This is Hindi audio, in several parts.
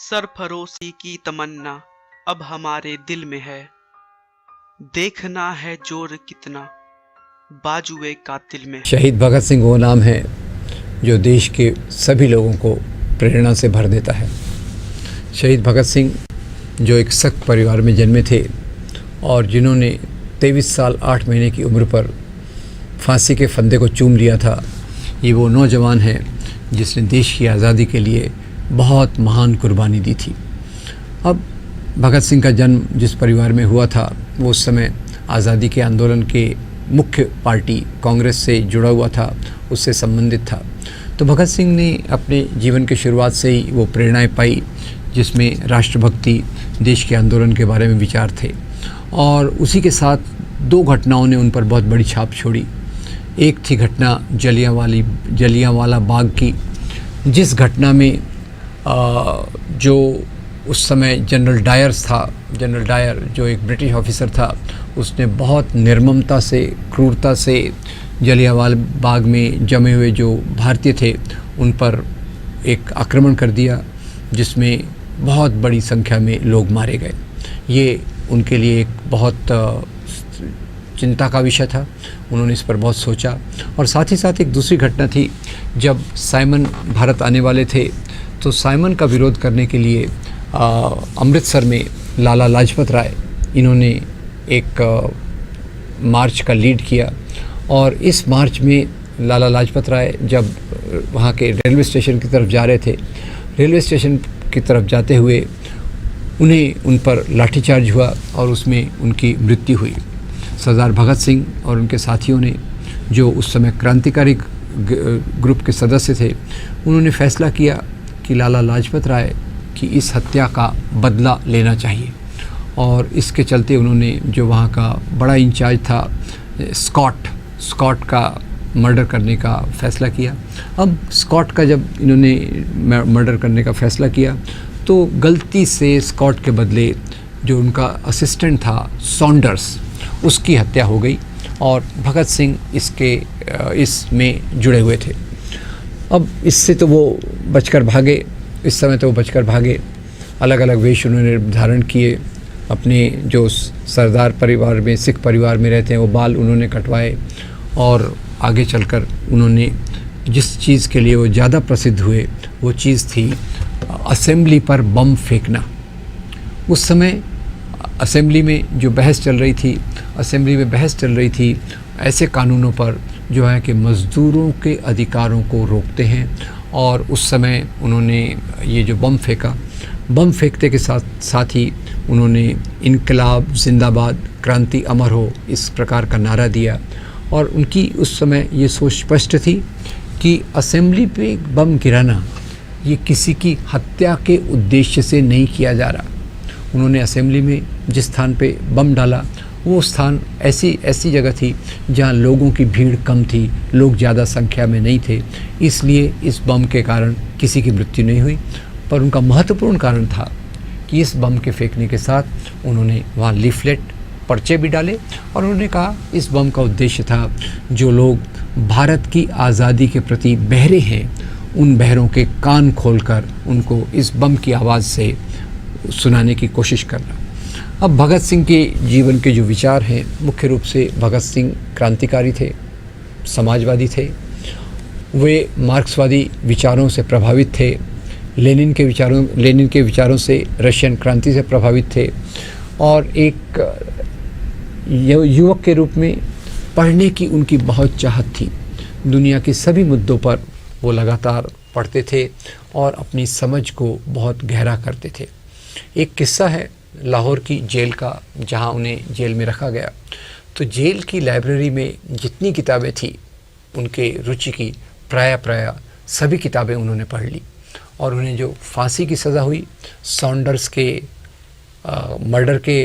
सरफरोशी की तमन्ना अब हमारे दिल में है। देखना है जोर कितना बाजुए कातिल में है। शहीद भगत सिंह वो नाम है जो देश के सभी लोगों को प्रेरणा से भर देता है। शहीद भगत सिंह जो एक सख्त परिवार में जन्मे थे और जिन्होंने 23 साल 8 महीने की उम्र पर फांसी के फंदे को चूम लिया था, ये वो नौजवान है जिसने देश की आज़ादी के लिए बहुत महान कुर्बानी दी थी। अब भगत सिंह का जन्म जिस परिवार में हुआ था वो उस समय आज़ादी के आंदोलन के मुख्य पार्टी कांग्रेस से जुड़ा हुआ था, उससे संबंधित था। तो भगत सिंह ने अपने जीवन की शुरुआत से ही वो प्रेरणाएं पाई जिसमें राष्ट्रभक्ति, देश के आंदोलन के बारे में विचार थे। और उसी के साथ दो घटनाओं ने उन पर बहुत बड़ी छाप छोड़ी। एक थी घटना जलियांवाला बाग की, जिस घटना में जो उस समय जनरल डायर जो एक ब्रिटिश ऑफिसर था, उसने बहुत निर्ममता से, क्रूरता से जलियांवाला बाग में जमे हुए जो भारतीय थे उन पर एक आक्रमण कर दिया जिसमें बहुत बड़ी संख्या में लोग मारे गए। ये उनके लिए एक बहुत चिंता का विषय था। उन्होंने इस पर बहुत सोचा। और साथ ही साथ एक दूसरी घटना थी, जब साइमन भारत आने वाले थे तो साइमन का विरोध करने के लिए अमृतसर में लाला लाजपत राय इन्होंने एक मार्च का लीड किया। और इस मार्च में लाला लाजपत राय जब वहाँ के रेलवे स्टेशन की तरफ जा रहे थे, रेलवे स्टेशन की तरफ जाते हुए उन पर लाठीचार्ज हुआ और उसमें उनकी मृत्यु हुई। सरदार भगत सिंह और उनके साथियों ने, जो उस समय क्रांतिकारी ग्रुप के सदस्य थे, उन्होंने फैसला किया कि लाला लाजपत राय की इस हत्या का बदला लेना चाहिए। और इसके चलते उन्होंने जो वहाँ का बड़ा इंचार्ज था स्कॉट का मर्डर करने का फ़ैसला किया। अब स्कॉट का जब इन्होंने मर्डर करने का फ़ैसला किया तो गलती से स्कॉट के बदले जो उनका असिस्टेंट था सॉन्डर्स, उसकी हत्या हो गई और भगत सिंह इसमें जुड़े हुए थे। अब इससे तो वो बचकर भागे, इस समय तो वो बचकर भागे। अलग अलग वेश उन्होंने धारण किए। अपने जो सरदार परिवार में, सिख परिवार में रहते हैं, वो बाल उन्होंने कटवाए। और आगे चलकर उन्होंने जिस चीज़ के लिए वो ज़्यादा प्रसिद्ध हुए वो चीज़ थी असेंबली पर बम फेंकना। उस समय असेंबली में बहस चल रही थी ऐसे कानूनों पर जो है कि मज़दूरों के अधिकारों को रोकते हैं। और उस समय उन्होंने ये जो बम फेंकते के साथ ही उन्होंने इनकलाब जिंदाबाद, क्रांति अमर हो, इस प्रकार का नारा दिया। और उनकी उस समय ये सोच स्पष्ट थी कि असेंबली पे बम गिराना ये किसी की हत्या के उद्देश्य से नहीं किया जा रहा। उन्होंने असेंबली में जिस स्थान पे बम डाला वो स्थान ऐसी जगह थी जहाँ लोगों की भीड़ कम थी, लोग ज़्यादा संख्या में नहीं थे, इसलिए इस बम के कारण किसी की मृत्यु नहीं हुई। पर उनका महत्वपूर्ण कारण था कि इस बम के फेंकने के साथ उन्होंने वहाँ लीफलेट, पर्चे भी डाले। और उन्होंने कहा इस बम का उद्देश्य था जो लोग भारत की आज़ादी के प्रति बहरे हैं, उन बहरों के कान खोलकर उनको इस बम की आवाज़ से सुनाने की कोशिश करना। अब भगत सिंह के जीवन के जो विचार हैं, मुख्य रूप से भगत सिंह क्रांतिकारी थे, समाजवादी थे। वे मार्क्सवादी विचारों से प्रभावित थे, लेनिन के विचारों से, रशियन क्रांति से प्रभावित थे। और एक युवक के रूप में पढ़ने की उनकी बहुत चाहत थी। दुनिया के सभी मुद्दों पर वो लगातार पढ़ते थे और अपनी समझ को बहुत गहरा करते थे। एक किस्सा है लाहौर की जेल का, जहाँ उन्हें जेल में रखा गया। तो जेल की लाइब्रेरी में जितनी किताबें थी उनके रुचि की, प्राय सभी किताबें उन्होंने पढ़ ली। और उन्हें जो फांसी की सज़ा हुई सॉन्डर्स के मर्डर के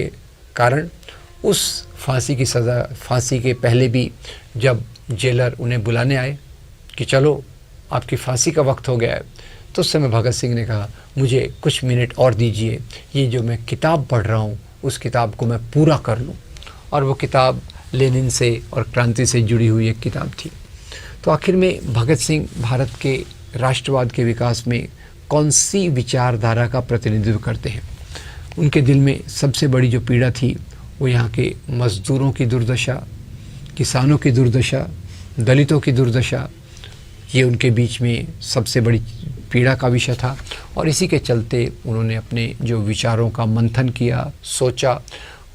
कारण, उस फांसी के पहले भी जब जेलर उन्हें बुलाने आए कि चलो आपकी फांसी का वक्त हो गया है, तो उस समय भगत सिंह ने कहा मुझे कुछ मिनट और दीजिए, ये जो मैं किताब पढ़ रहा हूँ उस किताब को मैं पूरा कर लूँ। और वो किताब लेनिन से और क्रांति से जुड़ी हुई एक किताब थी। तो आखिर में भगत सिंह भारत के राष्ट्रवाद के विकास में कौन सी विचारधारा का प्रतिनिधित्व करते हैं। उनके दिल में सबसे बड़ी जो पीड़ा थी वो यहाँ के मज़दूरों की दुर्दशा, किसानों की दुर्दशा, दलितों की दुर्दशा, ये उनके बीच में सबसे बड़ी पीड़ा का विषय था। और इसी के चलते उन्होंने अपने जो विचारों का मंथन किया, सोचा,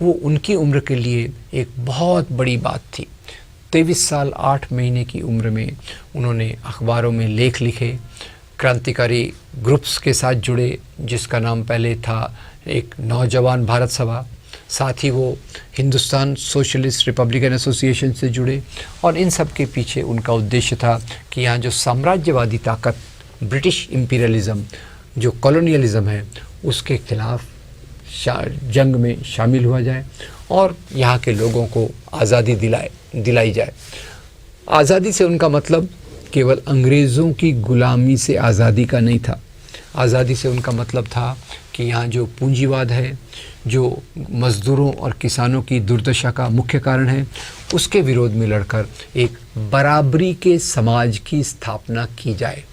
वो उनकी उम्र के लिए एक बहुत बड़ी बात थी। 23 साल 8 महीने की उम्र में उन्होंने अखबारों में लेख लिखे, क्रांतिकारी ग्रुप्स के साथ जुड़े, जिसका नाम पहले था एक नौजवान भारत सभा, साथ ही वो हिंदुस्तान सोशलिस्ट रिपब्लिकन एसोसिएशन से जुड़े। और इन सब के पीछे उनका उद्देश्य था कि यहाँ जो साम्राज्यवादी ताकत, ब्रिटिश इम्पीरियलिज़म, जो कॉलोनियलिज़म है, उसके खिलाफ जंग में शामिल हुआ जाए और यहाँ के लोगों को आज़ादी दिलाई जाए। आज़ादी से उनका मतलब केवल अंग्रेज़ों की गुलामी से आज़ादी का नहीं था। आज़ादी से उनका मतलब था कि यहाँ जो पूंजीवाद है, जो मज़दूरों और किसानों की दुर्दशा का मुख्य कारण है, उसके विरोध में लड़कर एक बराबरी के समाज की स्थापना की जाए।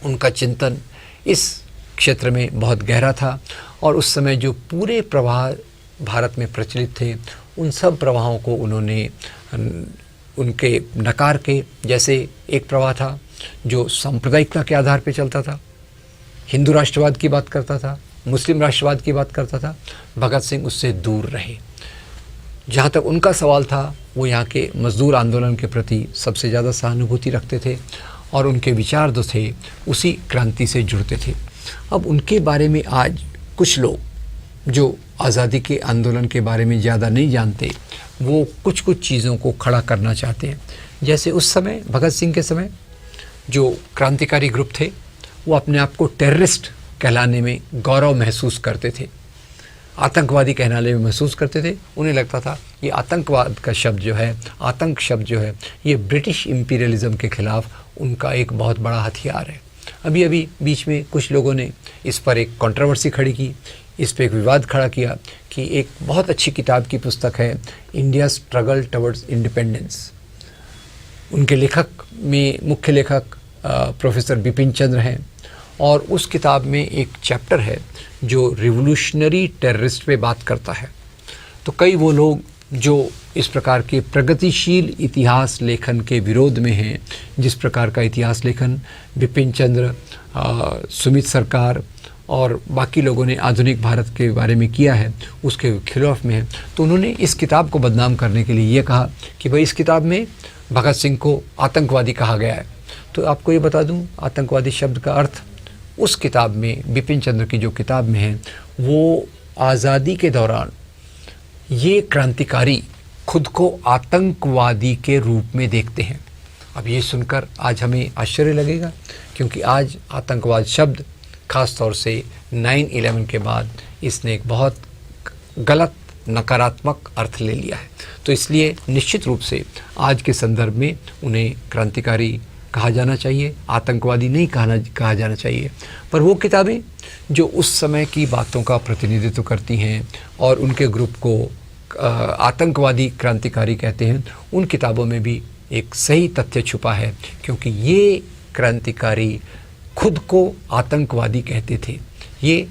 उनका चिंतन इस क्षेत्र में बहुत गहरा था और उस समय जो पूरे प्रवाह भारत में प्रचलित थे, उन सब प्रवाहों को उन्होंने उनके नकार के, जैसे एक प्रवाह था जो सांप्रदायिकता के आधार पर चलता था, हिंदू राष्ट्रवाद की बात करता था, मुस्लिम राष्ट्रवाद की बात करता था, भगत सिंह उससे दूर रहे। जहाँ तक उनका सवाल था, वो यहाँ के मज़दूर आंदोलन के प्रति सबसे ज़्यादा सहानुभूति रखते थे और उनके विचार जो थे उसी क्रांति से जुड़ते थे। अब उनके बारे में आज कुछ लोग जो आज़ादी के आंदोलन के बारे में ज़्यादा नहीं जानते, वो कुछ चीज़ों को खड़ा करना चाहते हैं। जैसे उस समय भगत सिंह के समय जो क्रांतिकारी ग्रुप थे, वो अपने आप को टेररिस्ट कहलाने में गौरव महसूस करते थे, आतंकवादी कहलाने में महसूस करते थे। उन्हें लगता था ये आतंकवाद का शब्द जो है, आतंक शब्द जो है, ये ब्रिटिश इम्पीरियलिज़म के ख़िलाफ़ उनका एक बहुत बड़ा हथियार है। अभी बीच में कुछ लोगों ने इस पर एक कंट्रोवर्सी खड़ी की, इस पर एक विवाद खड़ा किया कि एक बहुत अच्छी किताब की पुस्तक है इंडिया स्ट्रगल टवर्ड्स इंडिपेंडेंस। उनके लेखक में मुख्य लेखक प्रोफेसर बिपिन चंद्र हैं और उस किताब में एक चैप्टर है जो रिवोल्यूशनरी टेररिस्ट पे बात करता है। तो कई वो लोग जो इस प्रकार के प्रगतिशील इतिहास लेखन के विरोध में हैं, जिस प्रकार का इतिहास लेखन बिपिन चंद्र, सुमित सरकार और बाकी लोगों ने आधुनिक भारत के बारे में किया है, उसके खिलाफ में है। तो उन्होंने इस किताब को बदनाम करने के लिए ये कहा कि भाई इस किताब में भगत सिंह को आतंकवादी कहा गया है। तो आपको ये बता दूं, आतंकवादी शब्द का अर्थ उस किताब में, बिपिन चंद्र की जो किताब में है, वो आज़ादी के दौरान ये क्रांतिकारी खुद को आतंकवादी के रूप में देखते हैं। अब ये सुनकर आज हमें आश्चर्य लगेगा, क्योंकि आज आतंकवाद शब्द ख़ास तौर से 9/11 के बाद इसने एक बहुत गलत नकारात्मक अर्थ ले लिया है। तो इसलिए निश्चित रूप से आज के संदर्भ में उन्हें क्रांतिकारी कहा जाना चाहिए, आतंकवादी नहीं कहा जाना चाहिए। पर वो किताबें जो उस समय की बातों का प्रतिनिधित्व करती हैं और उनके ग्रुप को आतंकवादी क्रांतिकारी कहते हैं, उन किताबों में भी एक सही तथ्य छुपा है, क्योंकि ये क्रांतिकारी खुद को आतंकवादी कहते थे। ये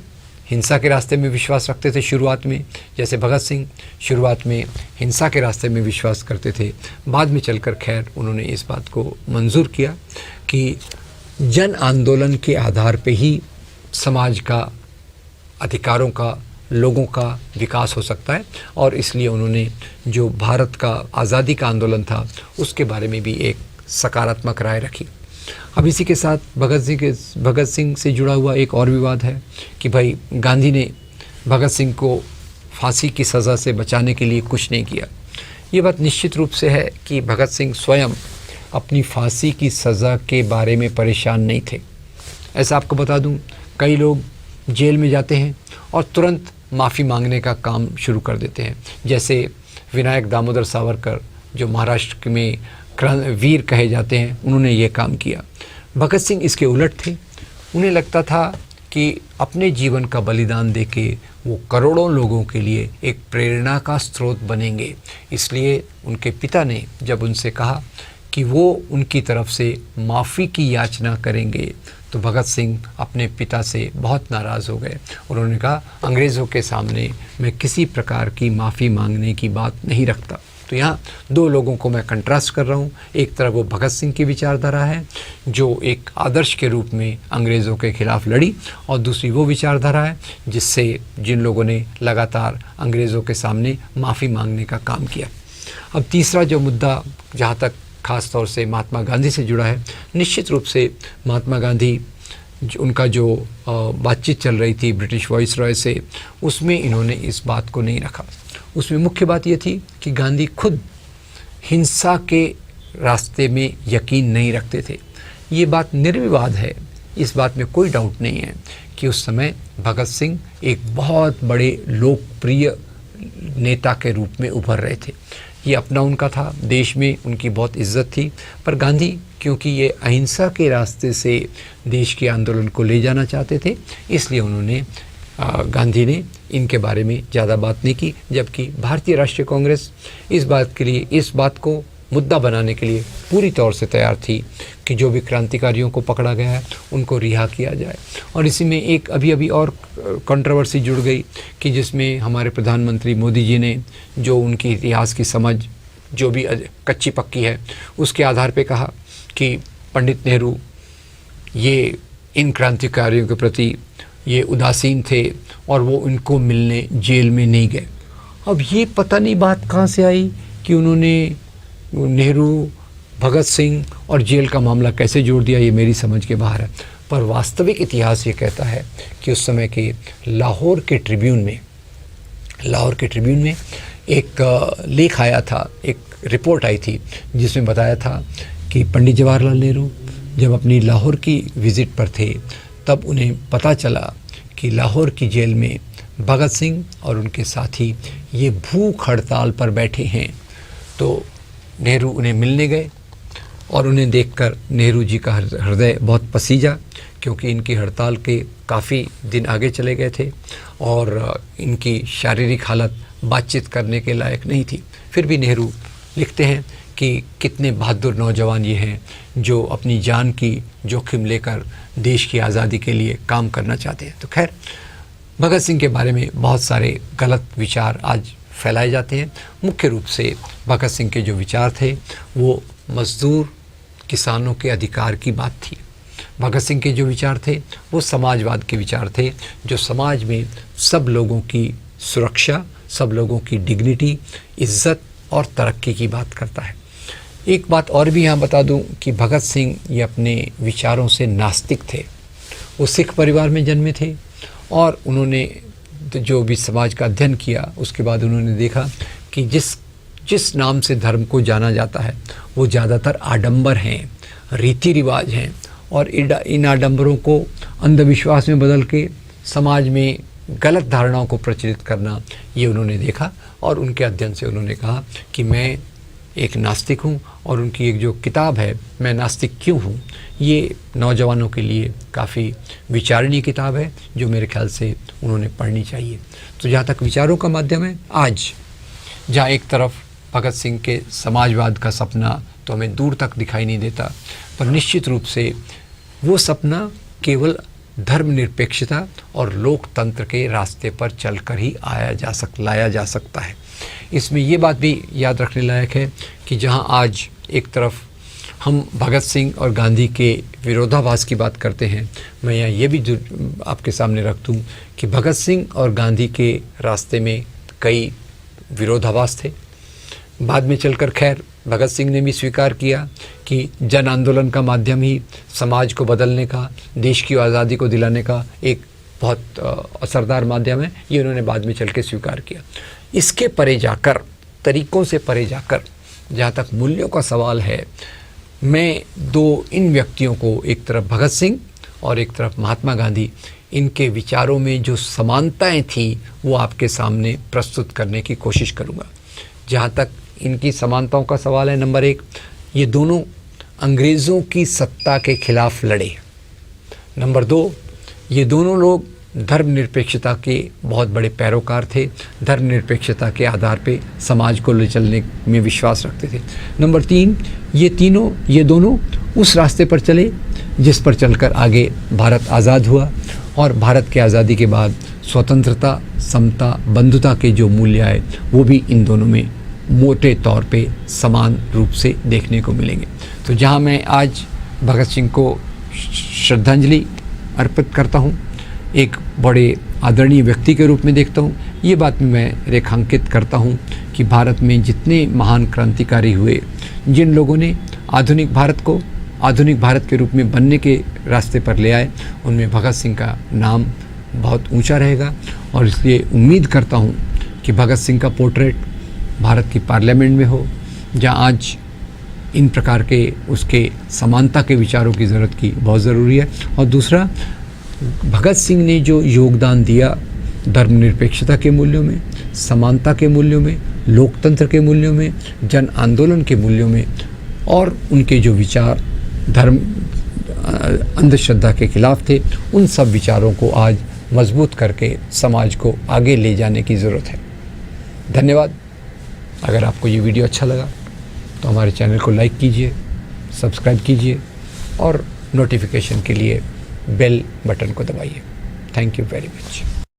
हिंसा के रास्ते में विश्वास रखते थे शुरुआत में, जैसे भगत सिंह शुरुआत में हिंसा के रास्ते में विश्वास करते थे। बाद में चलकर खैर उन्होंने इस बात को मंजूर किया कि जन आंदोलन के आधार पे ही समाज का, अधिकारों का, लोगों का विकास हो सकता है, और इसलिए उन्होंने जो भारत का आज़ादी का आंदोलन था उसके बारे में भी एक सकारात्मक राय रखी। अब इसी के साथ भगत सिंह से जुड़ा हुआ एक और विवाद है कि भाई गांधी ने भगत सिंह को फांसी की सज़ा से बचाने के लिए कुछ नहीं किया। ये बात निश्चित रूप से है कि भगत सिंह स्वयं अपनी फांसी की सज़ा के बारे में परेशान नहीं थे। ऐसा आपको बता दूं, कई लोग जेल में जाते हैं और तुरंत माफ़ी मांगने का काम शुरू कर देते हैं, जैसे विनायक दामोदर सावरकर जो महाराष्ट्र में वीर कहे जाते हैं, उन्होंने ये काम किया। भगत सिंह इसके उलट थे। उन्हें लगता था कि अपने जीवन का बलिदान देके वो करोड़ों लोगों के लिए एक प्रेरणा का स्रोत बनेंगे। इसलिए उनके पिता ने जब उनसे कहा कि वो उनकी तरफ से माफ़ी की याचना करेंगे, तो भगत सिंह अपने पिता से बहुत नाराज़ हो गए। उन्होंने कहा, अंग्रेज़ों के सामने मैं किसी प्रकार की माफ़ी मांगने की बात नहीं रखता। तो यहाँ दो लोगों को मैं कंट्रास्ट कर रहा हूँ। एक तरफ वो भगत सिंह की विचारधारा है जो एक आदर्श के रूप में अंग्रेज़ों के खिलाफ लड़ी, और दूसरी वो विचारधारा है जिससे जिन लोगों ने लगातार अंग्रेज़ों के सामने माफ़ी मांगने का काम किया। अब तीसरा जो मुद्दा जहाँ तक ख़ास तौर से महात्मा गांधी से जुड़ा है, निश्चित रूप से महात्मा गांधी उनका जो बातचीत चल रही थी ब्रिटिश वाइसरॉय से, उसमें इन्होंने इस बात को नहीं रखा। उसमें मुख्य बात ये थी कि गांधी खुद हिंसा के रास्ते में यकीन नहीं रखते थे। ये बात निर्विवाद है, इस बात में कोई डाउट नहीं है कि उस समय भगत सिंह एक बहुत बड़े लोकप्रिय नेता के रूप में उभर रहे थे। ये अपना उनका था, देश में उनकी बहुत इज्जत थी। पर गांधी क्योंकि ये अहिंसा के रास्ते से देश के आंदोलन को ले जाना चाहते थे, इसलिए उन्होंने गांधी ने इनके बारे में ज़्यादा बात नहीं की। जबकि भारतीय राष्ट्रीय कांग्रेस इस बात को मुद्दा बनाने के लिए पूरी तौर से तैयार थी कि जो भी क्रांतिकारियों को पकड़ा गया है उनको रिहा किया जाए। और इसी में एक अभी और कंट्रोवर्सी जुड़ गई कि जिसमें हमारे प्रधानमंत्री मोदी जी ने जो उनकी इतिहास की समझ जो भी कच्ची पक्की है उसके आधार पे कहा कि पंडित नेहरू ये इन क्रांतिकारियों के प्रति ये उदासीन थे और वो इनको मिलने जेल में नहीं गए। अब ये पता नहीं बात कहाँ से आई कि उन्होंने नेहरू, भगत सिंह और जेल का मामला कैसे जोड़ दिया, ये मेरी समझ के बाहर है। पर वास्तविक इतिहास ये कहता है कि उस समय के लाहौर के ट्रिब्यून में एक लेख आया था, एक रिपोर्ट आई थी जिसमें बताया था कि पंडित जवाहरलाल नेहरू जब अपनी लाहौर की विज़िट पर थे तब उन्हें पता चला कि लाहौर की जेल में भगत सिंह और उनके साथी ये भूख हड़ताल पर बैठे हैं। तो नेहरू उन्हें मिलने गए और उन्हें देखकर नेहरू जी का हृदय बहुत पसीजा, क्योंकि इनकी हड़ताल के काफ़ी दिन आगे चले गए थे और इनकी शारीरिक हालत बातचीत करने के लायक नहीं थी। फिर भी नेहरू लिखते हैं कि कितने बहादुर नौजवान ये हैं जो अपनी जान की जोखिम लेकर देश की आज़ादी के लिए काम करना चाहते हैं। तो खैर, भगत सिंह के बारे में बहुत सारे गलत विचार आज फैलाए जाते हैं। मुख्य रूप से भगत सिंह के जो विचार थे वो मज़दूर किसानों के अधिकार की बात थी। भगत सिंह के जो विचार थे वो समाजवाद के विचार थे, जो समाज में सब लोगों की सुरक्षा, सब लोगों की डिग्निटी, इज़्ज़त और तरक्की की बात करता है। एक बात और भी यहाँ बता दूँ कि भगत सिंह ये अपने विचारों से नास्तिक थे। वो सिख परिवार में जन्मे थे और उन्होंने जो भी समाज का अध्ययन किया उसके बाद उन्होंने देखा कि जिस नाम से धर्म को जाना जाता है वो ज़्यादातर आडंबर हैं, रीति रिवाज हैं, और इन आडंबरों को अंधविश्वास में बदल के समाज में गलत धारणाओं को प्रचलित करना, ये उन्होंने देखा। और उनके अध्ययन से उन्होंने कहा कि मैं एक नास्तिक हूँ, और उनकी एक जो किताब है मैं नास्तिक क्यों हूँ, ये नौजवानों के लिए काफ़ी विचारणीय किताब है जो मेरे ख्याल से उन्होंने पढ़नी चाहिए। तो जहाँ तक विचारों का माध्यम है, आज जहाँ एक तरफ भगत सिंह के समाजवाद का सपना तो हमें दूर तक दिखाई नहीं देता, पर निश्चित रूप से वो सपना केवल धर्मनिरपेक्षता और लोकतंत्र के रास्ते पर चलकर ही लाया जा सकता है। इसमें ये बात भी याद रखने लायक है कि जहां आज एक तरफ हम भगत सिंह और गांधी के विरोधाभास की बात करते हैं, मैं यहाँ ये भी आपके सामने रख दूँ कि भगत सिंह और गांधी के रास्ते में कई विरोधाभास थे। बाद में चलकर खैर भगत सिंह ने भी स्वीकार किया कि जन आंदोलन का माध्यम ही समाज को बदलने का, देश की आज़ादी को दिलाने का एक बहुत असरदार माध्यम है। ये उन्होंने बाद में चल के स्वीकार किया। इसके परे जाकर, तरीक़ों से परे जाकर, जहाँ तक मूल्यों का सवाल है, मैं इन व्यक्तियों को, एक तरफ भगत सिंह और एक तरफ महात्मा गांधी, इनके विचारों में जो समानताएं थी वो आपके सामने प्रस्तुत करने की कोशिश करूँगा। जहाँ तक इनकी समानताओं का सवाल है, नंबर 1, ये दोनों अंग्रेज़ों की सत्ता के खिलाफ लड़े। नंबर 2, ये दोनों लोग धर्मनिरपेक्षता के बहुत बड़े पैरोकार थे, धर्मनिरपेक्षता के आधार पे समाज को ले चलने में विश्वास रखते थे। नंबर 3, ये दोनों उस रास्ते पर चले जिस पर चलकर आगे भारत आज़ाद हुआ और भारत के आज़ादी के बाद स्वतंत्रता, समता, बंधुता के जो मूल्य आए वो भी इन दोनों में मोटे तौर पे समान रूप से देखने को मिलेंगे। तो जहाँ मैं आज भगत सिंह को श्रद्धांजलि अर्पित करता हूँ, एक बड़े आदरणीय व्यक्ति के रूप में देखता हूँ, ये बात मैं रेखांकित करता हूँ कि भारत में जितने महान क्रांतिकारी हुए, जिन लोगों ने आधुनिक भारत को आधुनिक भारत के रूप में बनने के रास्ते पर ले आए, उनमें भगत सिंह का नाम बहुत ऊंचा रहेगा। और इसलिए उम्मीद करता हूँ कि भगत सिंह का पोर्ट्रेट भारत की पार्लियामेंट में हो, जहाँ आज इन प्रकार के उसके समानता के विचारों की ज़रूरत की बहुत ज़रूरी है। और दूसरा, भगत सिंह ने जो योगदान दिया धर्मनिरपेक्षता के मूल्यों में, समानता के मूल्यों में, लोकतंत्र के मूल्यों में, जन आंदोलन के मूल्यों में, और उनके जो विचार धर्म अंधश्रद्धा के खिलाफ थे, उन सब विचारों को आज मजबूत करके समाज को आगे ले जाने की ज़रूरत है। धन्यवाद। अगर आपको ये वीडियो अच्छा लगा तो हमारे चैनल को लाइक कीजिए, सब्सक्राइब कीजिए और नोटिफिकेशन के लिए बेल बटन को दबाइए। Thank you very much.